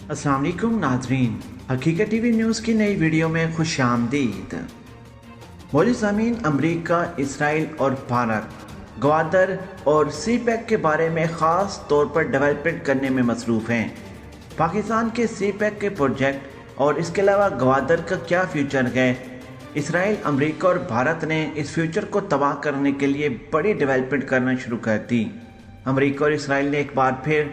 अस्सलाम वालेकुम नाजरीन, हकीकत टीवी न्यूज़ की नई वीडियो में खुश आमदीद। मौजूद ज़मीन अमरीका, इसराइल और भारत ग्वादर और सी पैक के बारे में ख़ास तौर पर डेवलपमेंट करने में मसरूफ़ हैं। पाकिस्तान के सी पैक के प्रोजेक्ट और इसके अलावा ग्वादर का क्या फ्यूचर है। इसराइल, अमरीका और भारत ने इस फ्यूचर को तबाह करने के लिए बड़ी डेवलपमेंट करना शुरू कर दी। अमरीका और इसराइल ने एक बार फिर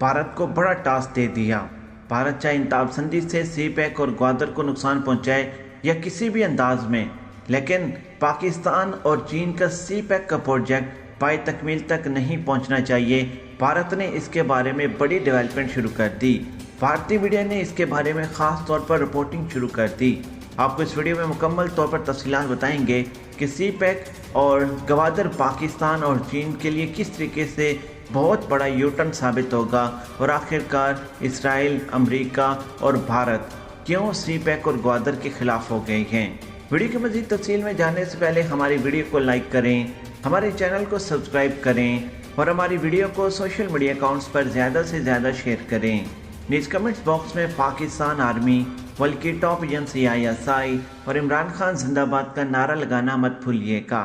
भारत को बड़ा टास्क दे दिया। भारत चाहे इंतहापसंदी से सी पैक और ग्वादर को नुकसान पहुंचाए या किसी भी अंदाज में, लेकिन पाकिस्तान और चीन का सी पैक का प्रोजेक्ट पाए तकमील तक नहीं पहुंचना चाहिए। भारत ने इसके बारे में बड़ी डेवलपमेंट शुरू कर दी। भारतीय मीडिया ने इसके बारे में ख़ास तौर पर रिपोर्टिंग शुरू कर दी। आपको इस वीडियो में मुकम्मल तौर पर तफसीलात बताएंगे कि सी पैक और ग्वादर पाकिस्तान और चीन के लिए किस तरीके से बहुत बड़ा यूटर्न साबित होगा और आखिरकार इसराइल, अमेरिका और भारत क्यों सी पैक और ग्वादर के खिलाफ हो गए हैं। वीडियो की मज़ीद तफसील में जाने से पहले हमारी वीडियो को लाइक करें, हमारे चैनल को सब्सक्राइब करें और हमारी वीडियो को सोशल मीडिया अकाउंट्स पर ज़्यादा से ज़्यादा शेयर करें। नीचे कमेंट्स बॉक्स में पाकिस्तान आर्मी, बल्कि टॉप एजेंसी ISI और इमरान खान जिंदाबाद का नारा लगाना मत भूलिएगा।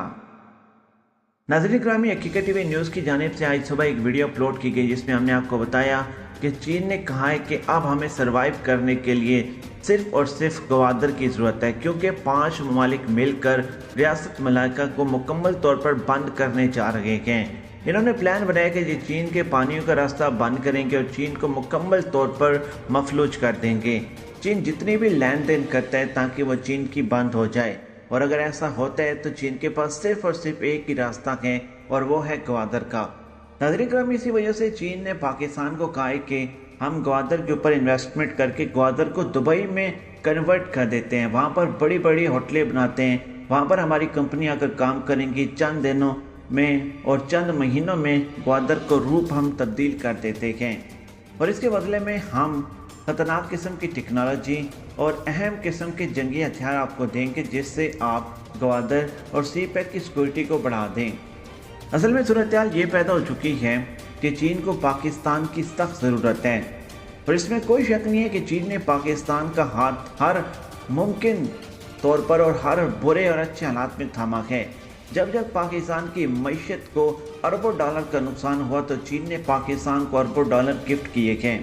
नाज़रीन ग्रामी, हकीकत टीवी न्यूज़ की जानिब से आज सुबह एक वीडियो अपलोड की गई जिसमें हमने आपको बताया कि चीन ने कहा है कि अब हमें सरवाइव करने के लिए सिर्फ और सिर्फ ग्वादर की ज़रूरत है, क्योंकि 5 ममालिक मिलकर रियासत मलाइका को मुकम्मल तौर पर बंद करने जा रहे हैं। इन्होंने प्लान बनाया कि ये चीन के पानियों का रास्ता बंद करेंगे और चीन को मुकम्मल तौर पर मफलूज कर देंगे। चीन जितनी भी लेन देन करता है ताकि वो चीन की बंद हो जाए, और अगर ऐसा होता है तो चीन के पास सिर्फ और सिर्फ एक ही रास्ता है और वो है ग्वादर का। नाज़रीन ग्राम, इसी वजह से चीन ने पाकिस्तान को कहा है कि हम ग्वादर के ऊपर इन्वेस्टमेंट करके ग्वादर को दुबई में कन्वर्ट कर देते हैं, वहाँ पर बड़ी बड़ी होटलें बनाते हैं, वहाँ पर हमारी कंपनी अगर काम करेंगी चंद दिनों में और चंद महीनों में ग्वादर को रूप हम तब्दील कर देते हैं, और इसके बदले में हम ख़तरनाक किस्म की टेक्नोलॉजी और अहम किस्म के जंगी हथियार आपको देंगे जिससे आप ग्वादर और सी पैक की सिक्योरिटी को बढ़ा दें। असल में सूरत हाल ये पैदा हो चुकी है कि चीन को पाकिस्तान की सख्त ज़रूरत है, और इसमें कोई शक नहीं है कि चीन ने पाकिस्तान का हाथ हर मुमकिन तौर पर और हर बुरे और अच्छे हालात में थामा है। जब जब पाकिस्तान की मईशत को अरबों डॉलर का नुकसान हुआ तो चीन ने पाकिस्तान को अरबों डॉलर गिफ्ट किए हैं।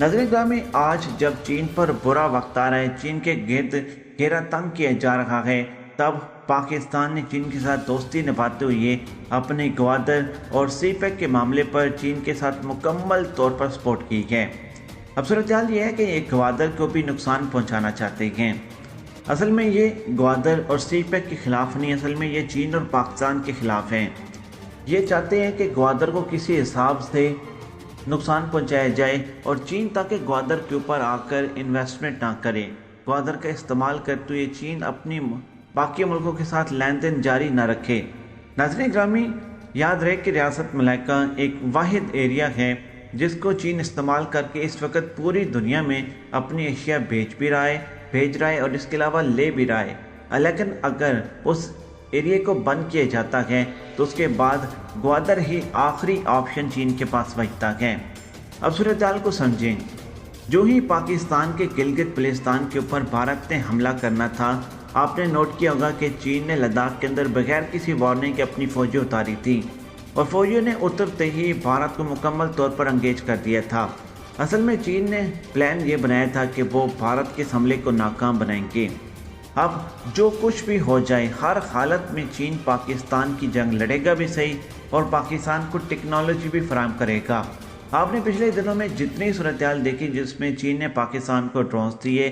नाज़रीन ग्रामी, आज जब चीन पर बुरा वक्त आ रहा है, चीन के गिर्द घेरा तंग किया जा रहा है, तब पाकिस्तान ने चीन के साथ दोस्ती निभाते हुए अपने ग्वादर और सी पैक के मामले पर चीन के साथ मुकम्मल तौर पर सपोर्ट की है। अब सूरत हाल ये है कि ये ग्वादर को भी नुकसान पहुंचाना चाहते हैं। असल में ये ग्वादर और सी पैक के ख़िलाफ़ नहीं, असल में ये चीन और पाकिस्तान के ख़िलाफ़ हैं। ये चाहते हैं कि ग्वादर को किसी हिसाब से नुकसान पहुंचाया जाए और चीन ताकि ग्वादर के ऊपर आकर इन्वेस्टमेंट ना करे। ग्वादर का इस्तेमाल करते हुए चीन अपनी बाकी मुल्कों के साथ लेन देन जारी न रखे। नाज़रीन ग्रामी, याद रहे कि रियासत मलाइका एक वाहिद एरिया है जिसको चीन इस्तेमाल करके इस वक्त पूरी दुनिया में अपनी अशिया भेज रहा है और इसके अलावा ले भी रहा है। लेकिन अगर उस एरिया को बंद किया जाता है तो उसके बाद ग्वादर ही आखिरी ऑप्शन चीन के पास बचता है। अब सूरत हाल को समझें। जो ही पाकिस्तान के गिलगित बल्तिस्तान के ऊपर भारत ने हमला करना था, आपने नोट किया होगा कि चीन ने लद्दाख के अंदर बगैर किसी वार्निंग के अपनी फौजें उतारी थी, और फौजियों ने उतरते ही भारत को मुकम्मल तौर पर एंगेज कर दिया था। असल में चीन ने प्लान ये बनाया था कि वो भारत के हमले को नाकाम बनाएंगे। अब जो कुछ भी हो जाए, हर हालत में चीन पाकिस्तान की जंग लड़ेगा भी सही और पाकिस्तान को टेक्नोलॉजी भी फराहम करेगा। आपने पिछले दिनों में जितनी सूरत हाल देखी जिसमें चीन ने पाकिस्तान को ड्रोन्स दिए,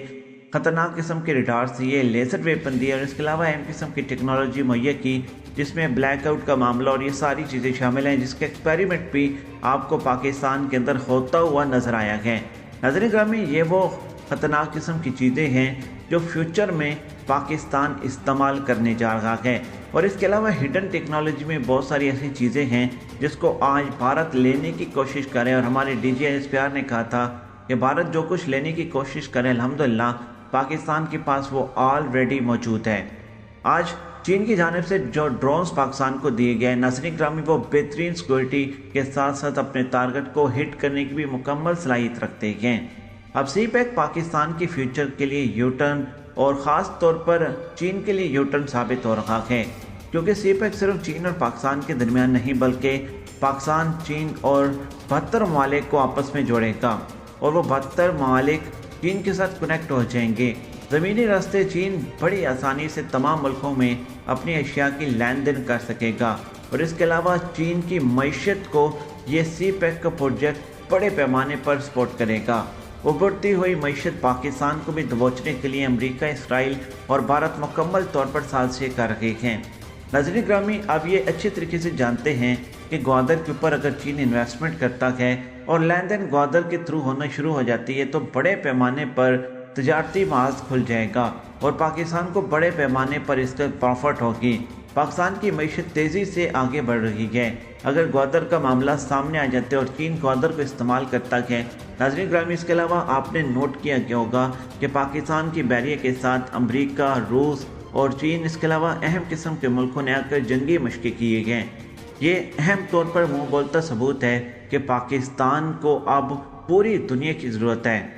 ख़तरनाक किस्म के रडार्स दिए, लेज़र वेपन दिए और इसके अलावा अहम किस्म की टेक्नोलॉजी मुहैया की, जिसमें ब्लैकआउट का मामला और ये सारी चीज़ें शामिल हैं, जिसके एक्सपेरिमेंट भी आपको पाकिस्तान के अंदर होता हुआ नज़र आया है। नाज़रीन ग्रामी, ये वो ख़तरनाक किस्म की चीज़ें हैं जो फ्यूचर में पाकिस्तान इस्तेमाल करने जा रहा है, और इसके अलावा हिडन टेक्नोलॉजी में बहुत सारी ऐसी चीज़ें हैं जिसको आज भारत लेने की कोशिश करे। और हमारे DGISPR ने कहा था कि भारत जो कुछ लेने की कोशिश करे, अल्हम्दुलिल्लाह पाकिस्तान के पास वो ऑलरेडी मौजूद है। आज चीन की जानिब से जो ड्रोन्स पाकिस्तान को दिए गए, नाज़रीन ग्रामी, वो बेहतरीन सिक्योरिटी के साथ साथ अपने टारगेट को हिट करने की भी मुकम्मल सलाहियत रखते हैं। अब सी पैक पाकिस्तान के फ्यूचर के लिए यू टर्न और ख़ास तौर पर चीन के लिए यू टर्न साबित हो रहा है, क्योंकि सी पैक सिर्फ चीन और पाकिस्तान के दरमियान नहीं बल्कि पाकिस्तान, चीन और 72 ममालिक को आपस में जोड़ेगा और वो 72 ममालिक चीन के साथ कनेक्ट हो जाएंगे। ज़मीनी रास्ते चीन बड़ी आसानी से तमाम मुल्कों में अपनी अशिया की लेन देन कर सकेगा और इसके अलावा चीन की मईशत को ये सी पैक का प्रोजेक्ट बड़े पैमाने पर सपोर्ट करेगा। उभरती हुई मईशत पाकिस्तान को भी दबोचने के लिए अमेरिका, इसराइल और भारत मुकम्मल तौर पर साजिशें कर रहे हैं। नाज़रीन ग्रामी, अब ये अच्छे तरीके से जानते हैं कि ग्वादर के ऊपर अगर चीन इन्वेस्टमेंट करता है और लेन देन ग्वादर के थ्रू होना शुरू हो जाती है तो बड़े पैमाने पर तजारती महाज खुल जाएगा और पाकिस्तान को बड़े पैमाने पर इससे प्रॉफिट होगी। पाकिस्तान की मईशत तेज़ी से आगे बढ़ रही है। अगर ग्वादर का मामला सामने आ जाता है और चीन ग्वादर को इस्तेमाल करता है, नाज़रीन ग्रामी, इसके अलावा आपने नोट किया गया होगा कि पाकिस्तान की बैरियर के साथ अमरीका, रूस और चीन, इसके अलावा अहम किस्म के मुल्कों ने आकर जंगी मशक़ें किए गए। ये अहम तौर पर मुँह बोलता सबूत है कि पाकिस्तान को अब पूरी दुनिया की ज़रूरत है।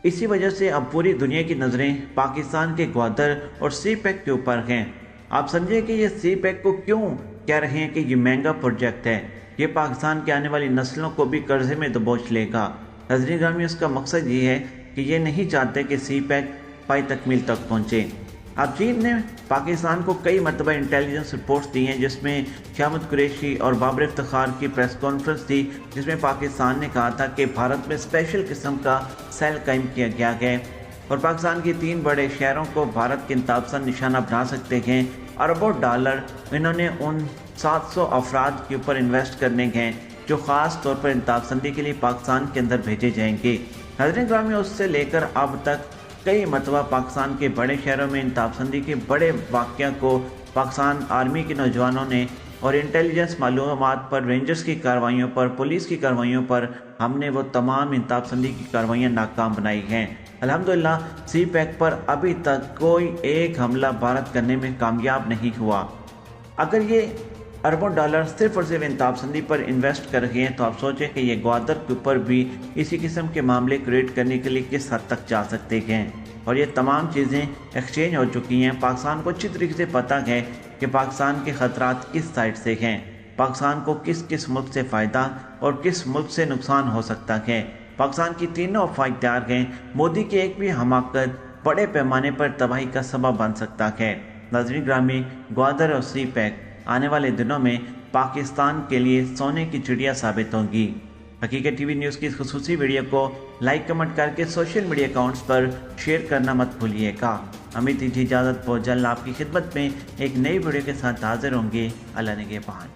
इसी वजह से अब पूरी दुनिया की नज़रें पाकिस्तान के ग्वादर और सी पैक के ऊपर हैं। आप समझिए कि ये सी पैक को क्यों कह रहे हैं कि ये महंगा प्रोजेक्ट है। ये पाकिस्तान की आने वाली नस्लों को भी कर्जे में दबोच लेगा। नाज़रीन ग्रामी, उसका मकसद ये है कि ये नहीं चाहते कि सी पैक पाई तकमील तक पहुँचे। अब चीन ने पाकिस्तान को कई मरतबा इंटेलिजेंस रिपोर्ट्स दी हैं, जिसमें शाहमद कुरैशी और बाबर इफ्तिखार की प्रेस कॉन्फ्रेंस थी, जिसमें पाकिस्तान ने कहा था कि भारत में स्पेशल किस्म का सेल कायम किया गया है और पाकिस्तान के 3 बड़े शहरों को भारत के इंतहाबसंद निशाना बना सकते हैं। अरबों डॉलर इन्होंने उन 700 अफराद के ऊपर इन्वेस्ट करने हैं जो ख़ास तौर पर इंतहाबसंदी के लिए पाकिस्तान के अंदर भेजे जाएंगे। नाज़रीन ग्रामी, उससे लेकर अब तक कई मरतबा पाकिस्तान के बड़े शहरों में इंतहाबसंदी के बड़े वाक़या को पाकिस्तान आर्मी के नौजवानों ने और इंटेलिजेंस मालूमात पर, रेंजर्स की कार्रवाइयों पर, पुलिस की कार्रवाइयों पर हमने वो तमाम इंतहाबसंदी की कार्रवाइयाँ नाकाम बनाई हैं। अल्हम्दुलिल्लाह सी पैक पर अभी तक कोई एक हमला भारत करने में कामयाब नहीं हुआ। अगर ये अरबों डॉलर सिर्फ और सिर्फ इंतहाबसंदी पर इन्वेस्ट कर रहे हैं तो आप सोचें कि ये ग्वादर के ऊपर भी इसी किस्म के मामले क्रिएट करने के लिए किस हद तक जा सकते हैं। और ये तमाम चीज़ें एक्सचेंज हो चुकी हैं। पाकिस्तान को अच्छी तरीके से पता है कि पाकिस्तान के ख़तरात किस साइड से हैं, पाकिस्तान को किस किस मुल्क से फ़ायदा और किस मुल्क से नुकसान हो सकता है। पाकिस्तान की तीनों अफवाह तैयार हैं। मोदी की एक भी हमाकत बड़े पैमाने पर तबाही का सबब बन सकता है। नाज़रीन ग्रामी, ग्वादर और सी पैक आने वाले दिनों में पाकिस्तान के लिए सोने की चिड़िया साबित होंगी। हकीकत टीवी न्यूज़ की इस खुसूसी वीडियो को लाइक कमेंट करके सोशल मीडिया अकाउंट्स पर शेयर करना मत भूलिएगा। उम्मीद दीजिए इजाज़त, बहुत जल्द आपकी खिदमत में एक नई वीडियो के साथ हाजिर होंगे। अल्लाह निगहबान।